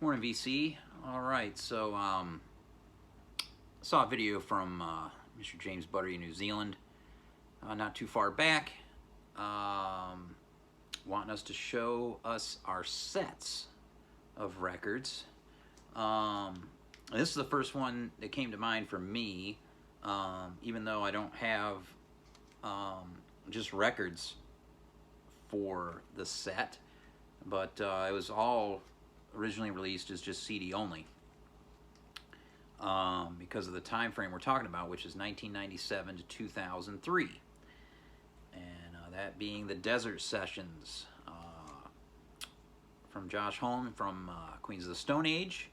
Morning, VC. All right, so saw a video from Mr. James Buttery in New Zealand, not too far back, wanting us to show us our sets of records. This is the first one that came to mind for me, even though I don't have just records for the set, but it was all originally released as just CD only, because of the time frame we're talking about, which is 1997 to 2003, and that being the Desert Sessions from Josh Homme from Queens of the Stone Age,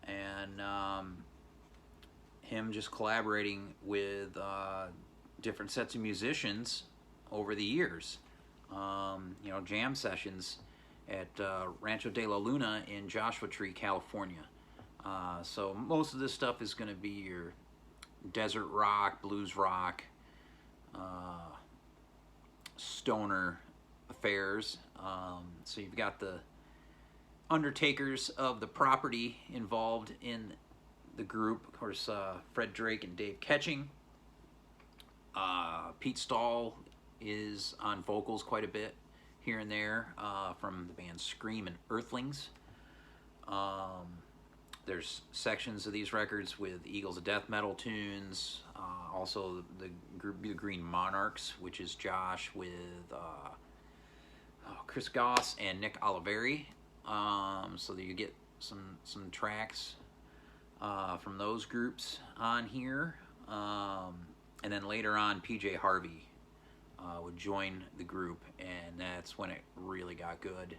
and him just collaborating with different sets of musicians over the years. Jam sessions at Rancho de la Luna in Joshua Tree, California. So most of this stuff is going to be your desert rock, blues rock, stoner affairs. So you've got the undertakers of the property involved in the group. Of course, Fred Drake and Dave Ketching. Pete Stahl is on vocals quite a bit here and there, from the band Scream and Earthlings. There's sections of these records with Eagles of Death Metal tunes, also the group The Green Monarchs, which is Josh with Chris Goss and Nick Oliveri, so that you get some tracks from those groups on here. And then later on, PJ Harvey would join the group, and that's when it really got good.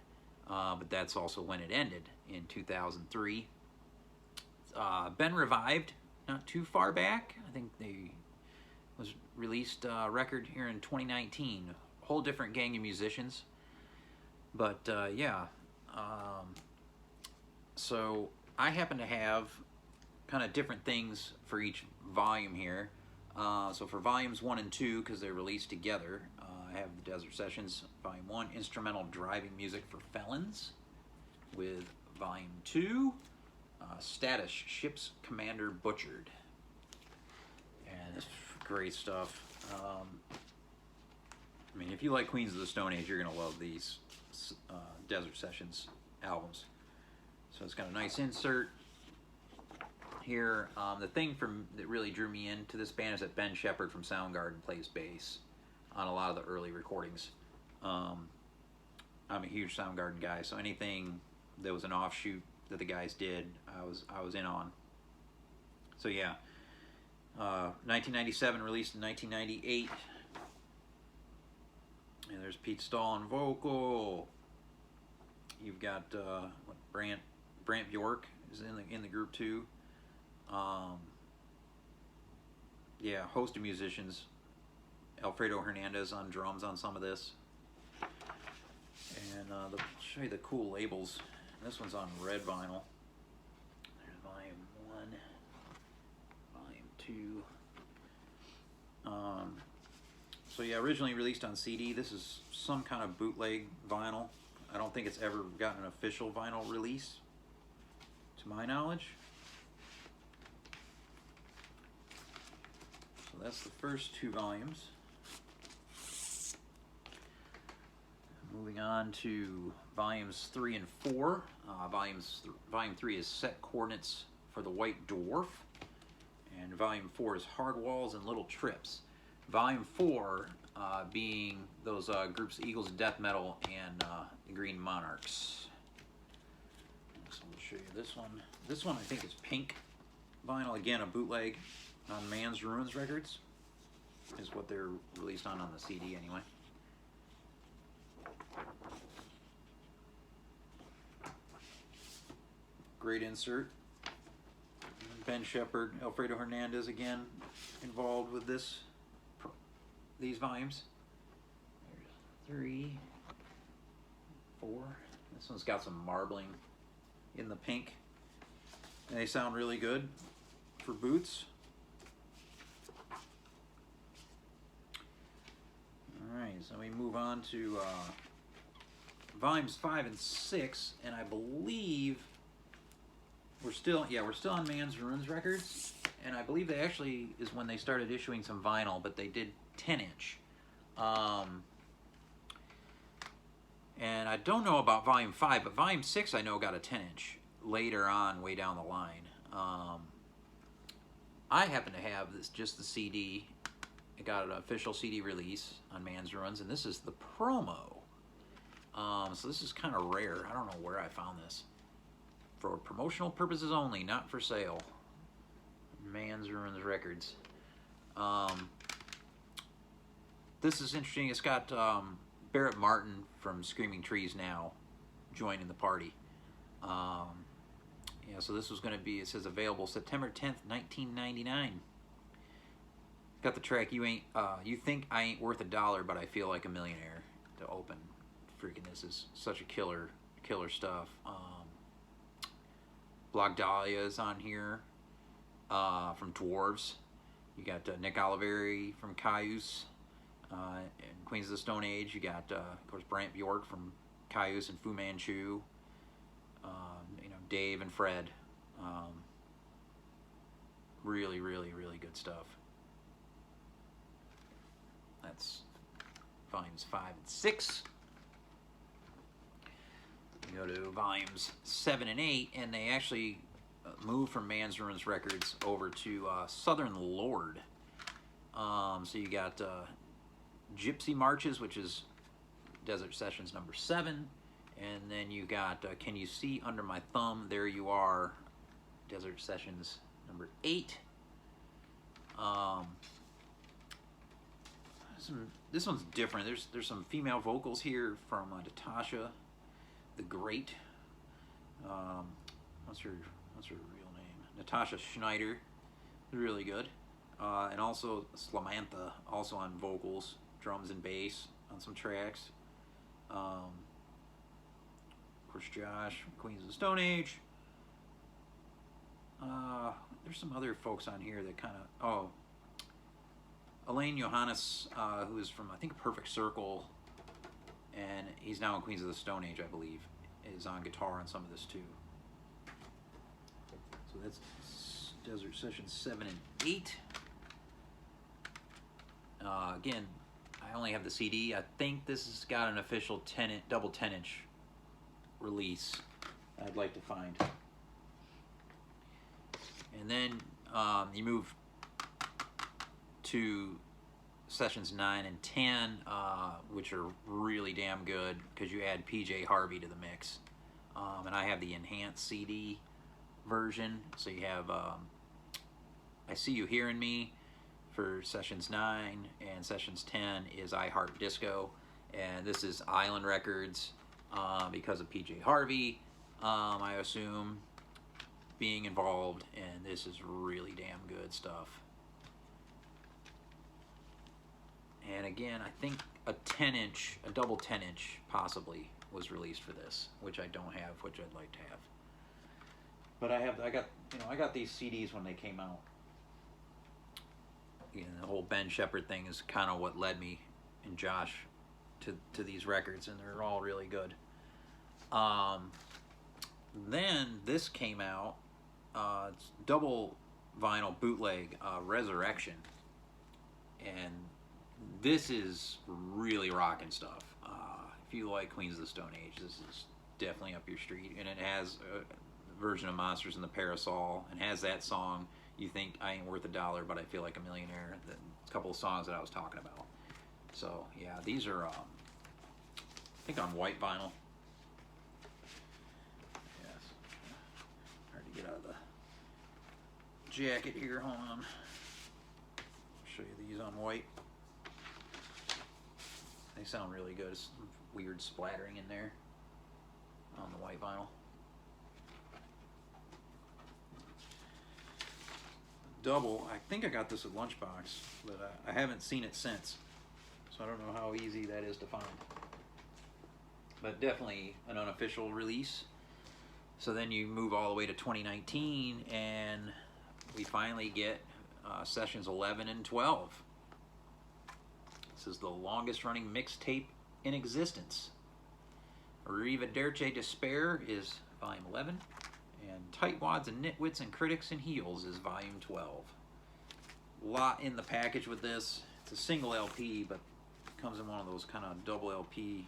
But that's also when it ended in 2003. Been revived not too far back. I think they was released a record here in 2019. A whole different gang of musicians. But yeah, so I happen to have kind of different things for each volume here. So for volumes 1 and 2, because they're released together, I have the Desert Sessions, volume 1, Instrumental Driving Music for Felons, with volume 2, Status, Ship's Commander Butchered. And it's great stuff. I mean, if you like Queens of the Stone Age, you're going to love these Desert Sessions albums. So it's got a nice insert here. The thing that really drew me into this band is that Ben Shepherd from Soundgarden plays bass on a lot of the early recordings. I'm a huge Soundgarden guy, so anything that was an offshoot that the guys did, I was in on. So yeah, 1997, released in 1998, and there's Pete Stahl on vocal. You've got Brant Bjork is in the group too. Yeah, host of musicians. Alfredo Hernandez on drums on some of this. And I'll show you the cool labels. This one's on red vinyl. There's volume 1, volume 2. So yeah, originally released on CD. This is some kind of bootleg vinyl. I don't think it's ever gotten an official vinyl release, to my knowledge. So that's the first 2 volumes. Moving on to volumes 3 and 4. Volume 3 is Set Coordinates for the White Dwarf, and volume 4 is Hard Walls and Little Trips. Volume 4 being those groups Eagles of Death Metal and the Green Monarchs. So I'll show you this one. This one I think is pink vinyl, again a bootleg on Man's Ruins Records, is what they're released on the CD anyway. Great insert. Ben Shepherd, Alfredo Hernandez again involved with these volumes. There's 3, 4. This one's got some marbling in the pink, and they sound really good for boots. Alright, so we move on to volumes 5 and 6, and I believe we're still on Man's Ruins Records, and I believe they actually is when they started issuing some vinyl, but they did 10-inch. And I don't know about Volume 5, but Volume 6 I know got a 10-inch later on, way down the line. I happen to have just the CD. It got an official CD release on Man's Ruins, and this is the promo. So this is kind of rare. I don't know where I found this. For promotional purposes only, not for sale. Man's Ruins Records. This is interesting. It's got Barrett Martin from Screaming Trees Now joining the party. Yeah, so this was going to be, it says available September 10th, 1999. Got the track You Think I Ain't Worth a Dollar, But I Feel Like a Millionaire to open. Freaking, this is such a killer stuff. Block Dahlia is on here from Dwarves. You got Nick Oliveri from Cayuse and Queens of the Stone Age. You got, of course, Brant Bjork from Cayuse and Fu Manchu. Dave and Fred. Really good stuff. That's volumes 5 and 6. You go to volumes 7 and 8, and they actually moved from Man's Ruins Records over to Southern Lord. So you got Gypsy Marches, which is Desert Sessions number 7. And then you got Can You See Under My Thumb? There You Are, Desert Sessions number 8. This one's different. There's some female vocals here from Natasha the Great. What's her real name? Natasha Schneider. Really good. And also Slamantha, also on vocals, drums and bass on some tracks. Of course, Josh from Queens of the Stone Age. There's some other folks on here that kind of... Elaine Johannes, who is from, I think, Perfect Circle, and he's now in Queens of the Stone Age, I believe, is on guitar on some of this, too. So that's Desert Sessions 7 and 8. Again, I only have the CD. I think this has got an official double 10-inch release I'd like to find. And then you move to Sessions 9 and 10, which are really damn good because you add PJ Harvey to the mix. And I have the enhanced CD version. So you have I See You Hearing Me for Sessions 9, and Sessions 10 is I Heart Disco. And this is Island Records because of PJ Harvey, I assume, being involved, and this is really damn good stuff. And again, I think a double 10-inch possibly was released for this, which I don't have, which I'd like to have. But I got these CDs when they came out. The whole Ben Shepherd thing is kind of what led me and Josh to these records, and they're all really good. Then this came out. It's double vinyl bootleg Resurrection, and this is really rocking stuff. If you like Queens of the Stone Age, this is definitely up your street, and it has a version of Monsters in the Parasol, and has that song, You Think I Ain't Worth a Dollar, But I Feel Like a Millionaire, a couple of songs that I was talking about. So yeah, these are I think on white vinyl. Yes, hard to get out of the jacket here. Hold on, I'll show you these on white. They sound really good. Some weird splattering in there on the white vinyl. Double, I think I got this at Lunchbox, but I haven't seen it since, so I don't know how easy that is to find. But definitely an unofficial release. So then you move all the way to 2019, and we finally get Sessions 11 and 12. This is the longest running mixtape in existence. Arrivederci Despair is volume 11, And Tightwads and Nitwits and Critics and Heels is volume 12. A lot in the package with this. It's a single LP, but it comes in one of those kind of double LP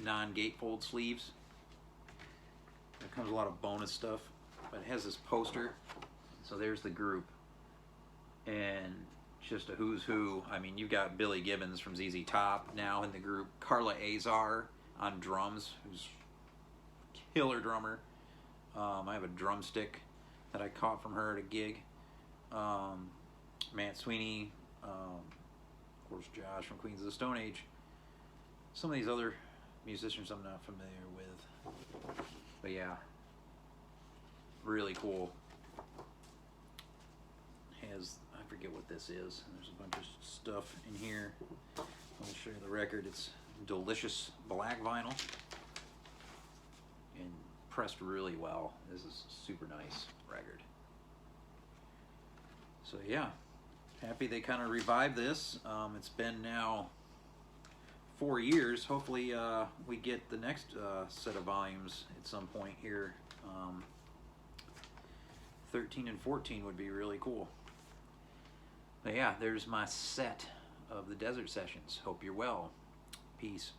non-gatefold sleeves. There comes a lot of bonus stuff, but it has this poster. So there's the group, and just a who's who. I mean, you've got Billy Gibbons from ZZ Top now in the group. Carla Azar on drums, who's a killer drummer. I have a drumstick that I caught from her at a gig. Matt Sweeney, of course Josh from Queens of the Stone Age. Some of these other musicians I'm not familiar with. But yeah, really cool. Has, I forget what this is. There's a bunch of stuff in here. Let me show you the record. It's delicious black vinyl and pressed really well. This is a super nice record. So yeah, happy they kind of revived this. It's been now 4 years. Hopefully we get the next set of volumes at some point here. 13 and 14 would be really cool. But yeah, there's my set of the Desert Sessions. Hope you're well. Peace.